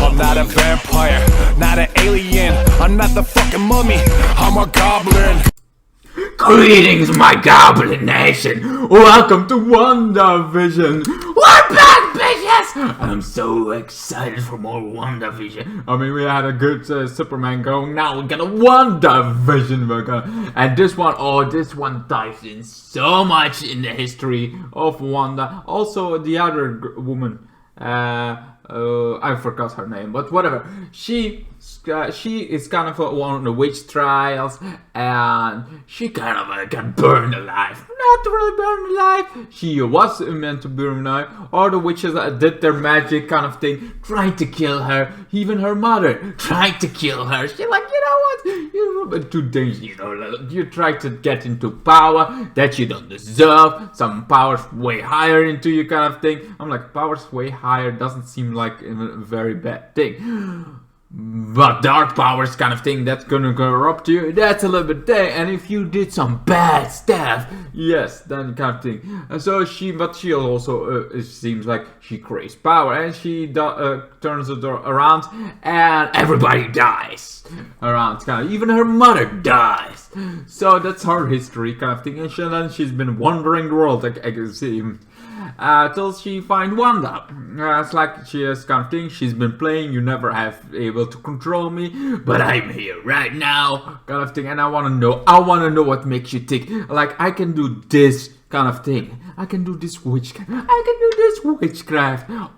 I'm not a vampire, not an alien, I'm not the fucking mummy, I'm a goblin. Greetings, my goblin nation! Welcome to WandaVision! We're back, bitches! I'm so excited for more WandaVision. I mean, we had a good Superman going, now we got a WandaVision. And this one dives in so much in the history of Wanda. Also, the other woman, I forgot her name, but whatever. She is kind of one of the witch trials, and she kind of got burned alive. Not really burned alive. She was meant to burn alive. All the witches did their magic kind of thing, tried to kill her. Even her mother tried to kill her. She's like, you know what? You're too dangerous. You know, you try to get into power that you don't deserve. Some powers way higher into you, kind of thing. I'm like, powers way higher doesn't seem like a very bad thing. But dark powers kind of thing that's gonna corrupt you, that's a little bit there. And if you did some bad stuff, yes, then kind of thing. And so she also it seems like she craves power, and she turns the door around, and everybody dies around. Kind of, even her mother dies. So that's her history, kind of thing. And then she's been wandering the world, I can see. Till she find Wanda. It's like she has kind of thing. She's been playing. You never have able to control me, but I'm here right now, kind of thing. And I want to know what makes you tick. Like, I can do this kind of thing. I can do this witchcraft.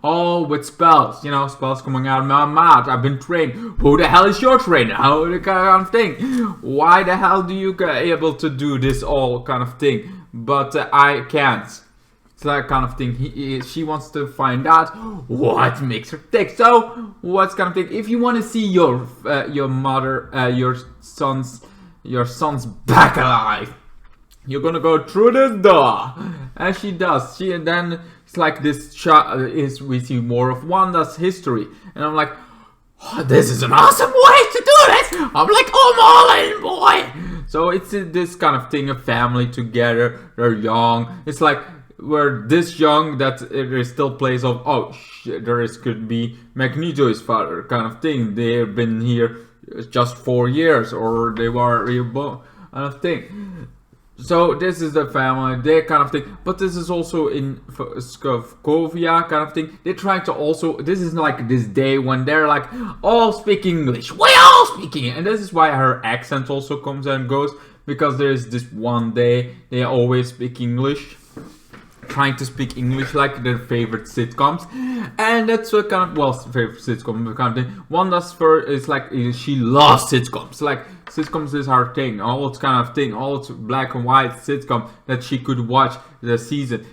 All with spells. You know, spells coming out of my mouth. I've been trained. Who the hell is your trainer? How the kind of thing? Why the hell do you get able to do this all kind of thing? But I can't. That kind of thing. She wants to find out what makes her tick. So, what's kind of thing? If you want to see your son's back alive, you're gonna go through this door, and she does. And then it's like this shot we see more of Wanda's history, and I'm like, oh, this is an awesome way to do this. I'm like, I'm all in, boy. So it's this kind of thing, a family together. They're young. It's like, we're this young that there still plays of, oh shit, could be Magneto's father kind of thing. They've been here just 4 years, or they were reborn kind of thing. So this is the family, they kind of thing. But this is also in Scovia kind of thing. They try to also, this is like this day when they're like all speak English. We all speaking, and this is why her accent also comes and goes, because there is this one day they always speak English. Trying to speak English like their favorite sitcoms, and that's what kind of, well, favorite sitcom kind of thing. Wanda's is like, she loves sitcoms. Like, sitcoms is her thing, all it's kind of thing, all it's black and white sitcom that she could watch the season.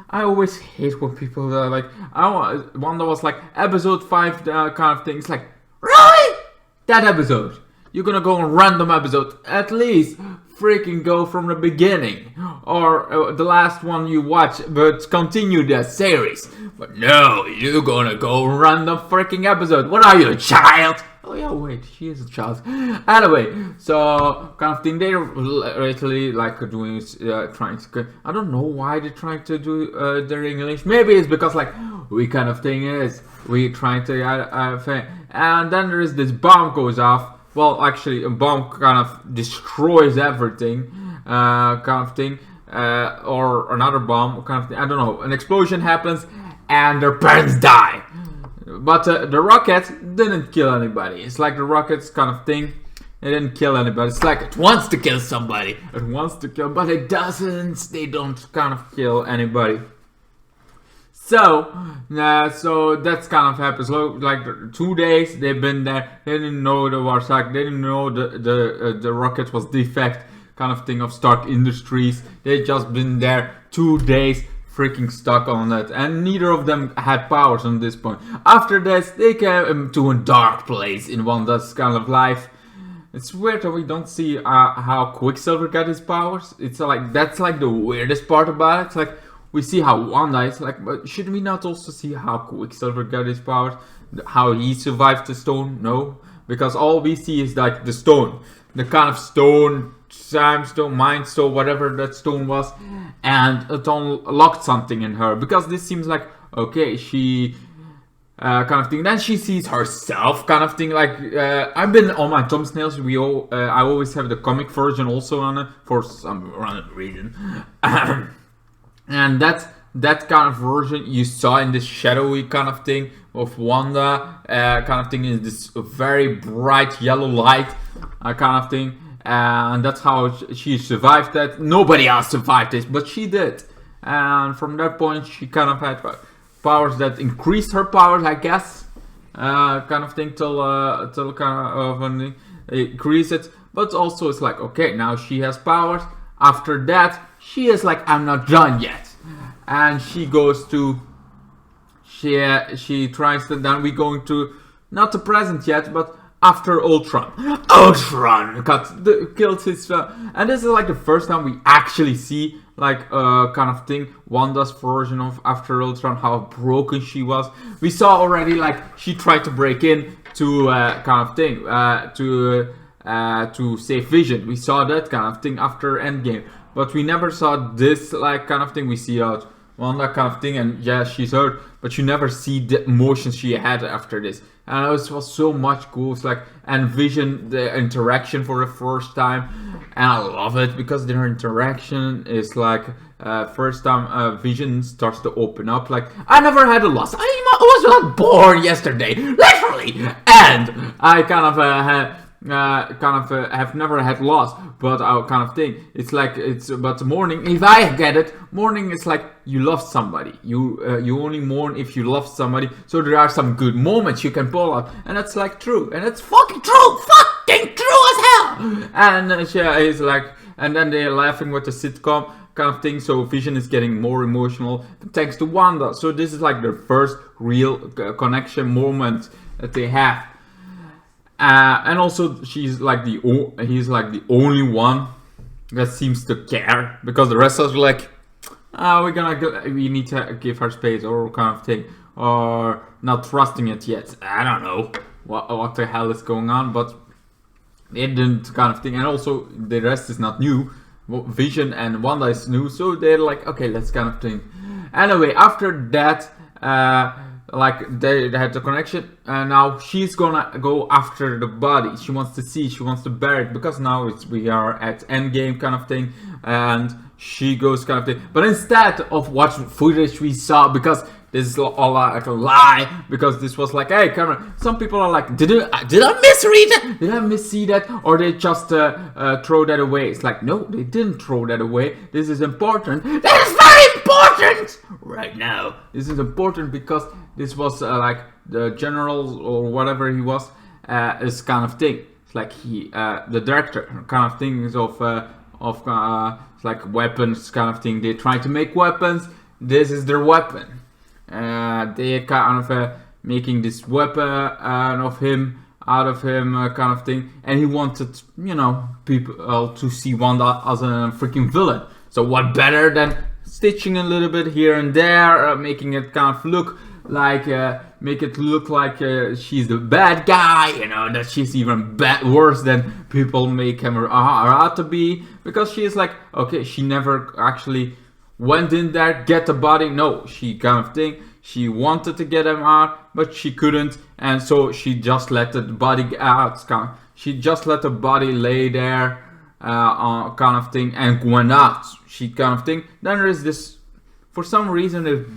I always hate when people are like, Wanda was like episode 5 kind of thing. It's like, really? That episode? You're gonna go on random episode, at least freaking go from the beginning, or the last one you watch, but continue the series. But no, you're gonna go random freaking episode. What are you, a child? Oh yeah, wait, she is a child. Anyway, so kind of thing. They're literally like doing, trying to. I don't know why they're trying to do their English. Maybe it's because like we kind of thing is we trying to, and then there is this bomb goes off. Well, actually, a bomb kind of destroys everything, kind of thing, or another bomb kind of thing. I don't know. An explosion happens, and their parents die. But the rocket didn't kill anybody. It's like the rockets kind of thing. It didn't kill anybody. It's like it wants to kill somebody. It wants to kill, but it doesn't. They don't kind of kill anybody. So that's kind of happens. Like 2 days they've been there. They didn't know the war sack. They didn't know the rocket was defect kind of thing of Stark Industries. They just been there 2 days, freaking stuck on that, and neither of them had powers on this point. After this, they came to a dark place in Wanda's kind of life. It's weird that we don't see how Quicksilver got his powers. It's like that's like the weirdest part about it. It's like, we see how Wanda is like, but should we not also see how Quicksilver got his powers? How he survived the stone? No. Because all we see is like the stone. The kind of stone, Samstone, Mind Stone, whatever that stone was. And it unlocked something in her. Because this seems like, okay, she kind of thing. Then she sees herself, kind of thing. Like I've been on my thumbnails. I always have the comic version also on it for some random reason, and that kind of version you saw in this shadowy kind of thing of Wanda, kind of thing, in this very bright yellow light, kind of thing. And that's how she survived that. Nobody else survived this, but she did. And from that point, she kind of had powers that increased her powers, I guess, kind of thing, till kind of when increase it. But also, it's like, okay, now she has powers. After that, she is like, I'm not done yet, and she goes to. She tries to. Then we going to not the present yet, but after Ultron. Ultron killed his. And this is like the first time we actually see like kind of thing, Wanda's version of after Ultron, how broken she was. We saw already like she tried to break in to kind of thing to save Vision. We saw that kind of thing after Endgame, but we never saw this like kind of thing. We see Wanda kind of thing, and yeah, she's hurt, but you never see the emotions she had after this. And it was so much cool. It's like, and Vision, the interaction for the first time, and I love it because their interaction is like first time Vision starts to open up. Like, I never had a loss. I was not born yesterday, literally, and I kind of have never had loss, but kind of thing. It's like but mourning. If I get it, mourning is like you love somebody. You only mourn if you love somebody. So there are some good moments you can pull out, and that's like true, and it's fucking true as hell. And she is like, and then they're laughing with the sitcom kind of thing. So Vision is getting more emotional thanks to Wanda. So this is like the first real connection moment that they have. And also, he's like the only one that seems to care, because the rest are like, we need to give her space, or kind of thing, or not trusting it yet. I don't know what the hell is going on, but they didn't kind of thing. And also, the rest is not new. Vision and Wanda is new, so they're like, okay, let's kind of thing. Anyway, after that, like they had the connection, and now she's gonna go after the body. She wants to bury it, because now we are at Endgame kind of thing, and she goes kind of thing. But instead of watching footage we saw, because this is all like a lie, because this was like, hey, camera. Some people are like, did I misread that? Did I missee that? Or they just throw that away? It's like, no, they didn't throw that away. This is important. That is very important right now. This is important because this was like the general or whatever he was, is kind of thing. It's like the director kind of things of like weapons kind of thing. They try to make weapons. This is their weapon. They kind of making this weapon out of him kind of thing, and he wanted, people to see Wanda as a freaking villain. So what better than stitching a little bit here and there, making it kind of look like she's the bad guy, that she's even worse than people make her out to be, because she is like, okay, she never actually went in there, get the body. No, she kind of thing, she wanted to get him out, but she couldn't, and so she just let the body out. She just let the body lay there, kind of thing, and went out. She kind of thing. Then there is this, for some reason, this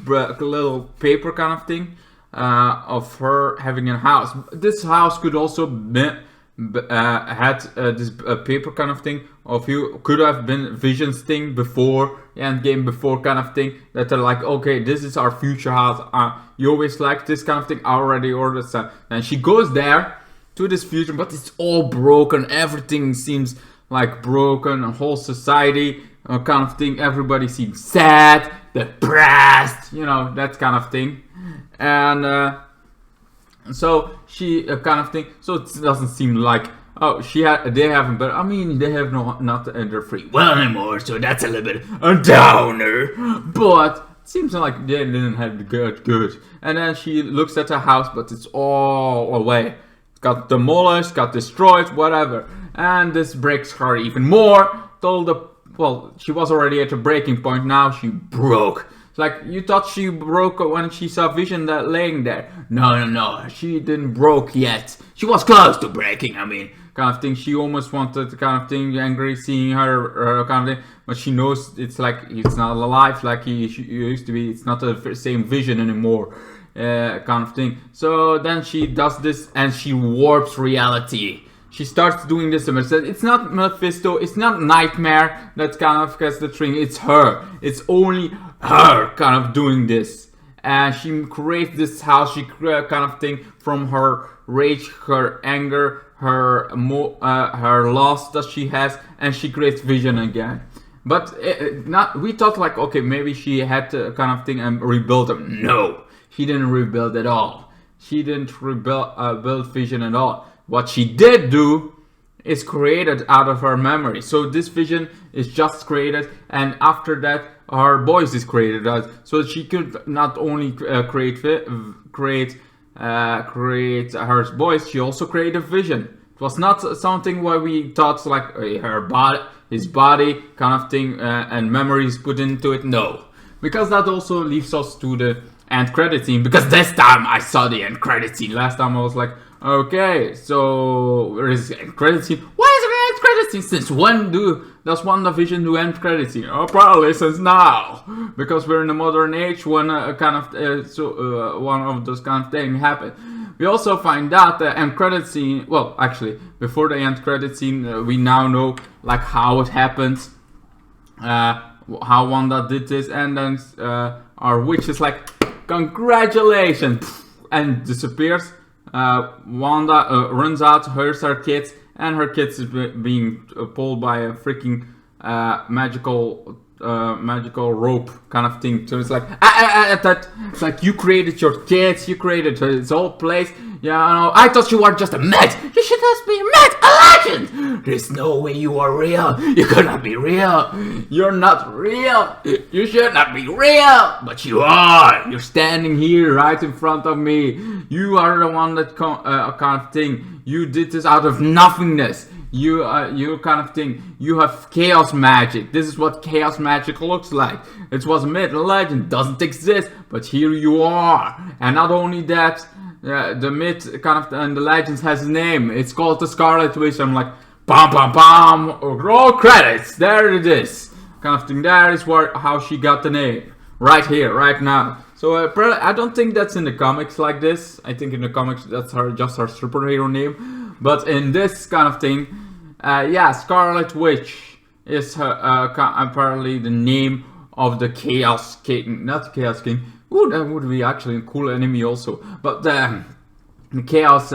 little paper kind of thing of her having a house. This house could also had this paper kind of thing of you could have been Vision's thing before Endgame, before kind of thing, that they're like, okay, this is our future house. You always like this kind of thing. I already ordered some. And she goes there to this future, but it's all broken. Everything seems like broken. A whole society kind of thing. Everybody seems sad, depressed, that kind of thing. And so she kind of thing. So it doesn't seem like, oh, they haven't, but I mean, they have not their free will anymore, so that's a little bit a downer. But it seems like they didn't have the good. And then she looks at the house, but it's all away. It got demolished, got destroyed, whatever. And this breaks her even more. She was already at a breaking point. Now she broke. It's like, you thought she broke when she saw Vision that laying there. No, she didn't broke yet. She was close to breaking, I mean, kind of thing. She almost wanted kind of thing, angry seeing her kind of thing, but she knows it's like, he's not alive like he used to be. It's not the same Vision anymore, kind of thing. So then she does this and she warps reality. She starts doing this to Mephisto. It's not Mephisto, it's not Nightmare that kind of gets the thing, it's her. It's only her kind of doing this. And she creates this house, she kind of thing from her rage, her anger, her loss that she has, and she creates Vision again. But we thought like, okay, maybe she had to kind of thing and rebuild him. No, she didn't rebuild at all. She didn't build Vision at all. What she did do is created out of her memory. So this Vision is just created, and after that her voice is created. So she could not only create her voice, she also created Vision. It was not something where we thought like her body, his body kind of thing, and memories put into it. No, because that also leaves us to the end credit scene. Because this time I saw the end credit scene. Last time I was like, okay, so where is the end credit scene? Why is there an end credit scene? Since when does WandaVision do end credit scene? Oh, probably since now, because we're in the modern age when one of those kind of things happen. We also find out the end credit scene. Well, actually, before the end credit scene, we now know like how it happens, how Wanda did this, and then our witch is like, congratulations, and disappears. Wanda runs out, hurts her kids, and her kids is being pulled by a freaking magical rope kind of thing. So it's like, it's like, you created your kids, you created this whole place. Yeah, I thought you were just a myth. You should just be a myth, a legend. There's no way you are real. You could not be real. You're not real. You should not be real, but you are. You're standing here right in front of me. You are the one that kind of thing. You did this out of nothingness. You kind of thing. You have chaos magic. This is what chaos magic looks like. It was a myth, a legend, doesn't exist, but here you are. And not only that, the myth kind of and the legends has a name. It's called the Scarlet Witch. I'm like, bam, bam, bam. Roll credits. There it is. Kind of thing. That is how she got the name. Right here, right now. So I don't think that's in the comics like this. I think in the comics that's just her superhero name. But in this kind of thing, yeah, Scarlet Witch is her, apparently the name of the Chaos King. Not the Chaos King. Ooh, that would be actually a cool enemy also. But the Chaos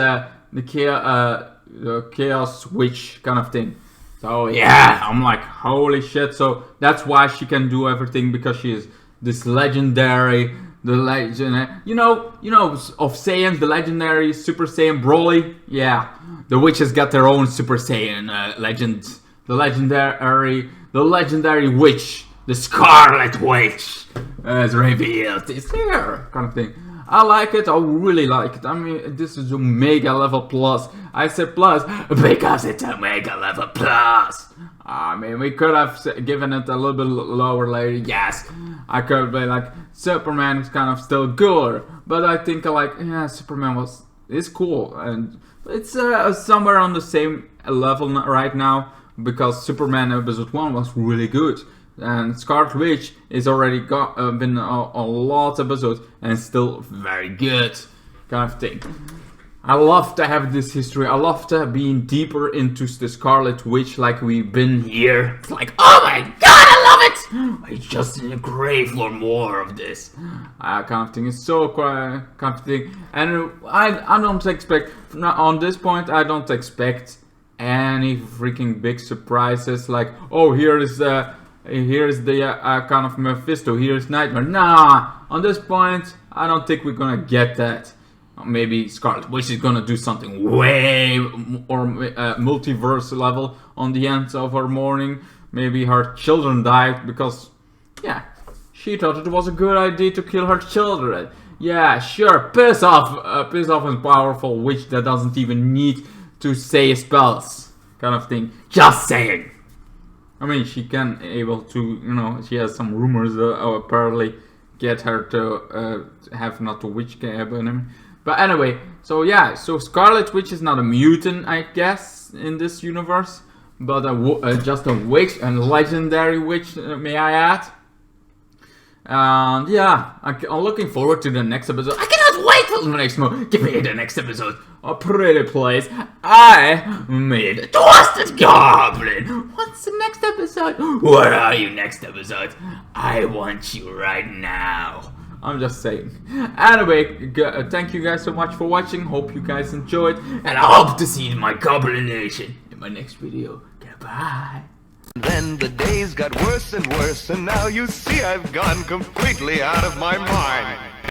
Witch kind of thing. So yeah, I'm like, holy shit. So that's why she can do everything, because she is this legendary, the legend, you know, of Saiyans, the legendary Super Saiyan Broly. Yeah, the witches got their own Super Saiyan legend. The legendary witch, the Scarlet Witch, is revealed. It's here, kind of thing. I like it. I really like it. I mean, this is Omega level plus. I said plus because it's Omega level plus. I mean, we could have given it a little bit lower later. Yes, I could be like, Superman is kind of still good, but I think like, yeah, Superman is cool, and it's somewhere on the same level right now, because Superman episode 1 was really good. And Scarlet Witch is already been a lot of episodes and still very good, kind of thing. I love to have this history. I love to being deeper into the Scarlet Witch like we've been here. It's like, oh my god, I love it! I just in the grave for more of this. Kind of thing. It's so kind of thing. And I don't expect, on this point, I don't expect any freaking big surprises like, oh, here's the kind of Mephisto, here's Nightmare. Nah, on this point, I don't think we're gonna get that. Maybe Scarlet Witch is gonna do something way or multiverse level on the end of her morning. Maybe her children died because, yeah, she thought it was a good idea to kill her children. Yeah, sure, piss off a powerful witch that doesn't even need to say spells, kind of thing. Just saying. I mean, she can able to, she has some rumors apparently get her to have not the witch cap on him. But anyway, so yeah, so Scarlet Witch is not a mutant, I guess, in this universe, but just a witch, a legendary witch, may I add. And yeah, I'm looking forward to the next episode. I cannot wait till the next one. Give me the next episode. A pretty place. I made a twisted goblin. What's the next episode? Where are you next episode? I want you right now. I'm just saying. Anyway, thank you guys so much for watching. Hope you guys enjoyed. And I hope to see my Goblin Nation in my next video. Goodbye. Then the days got worse and worse, and now you see I've gone completely out of my mind.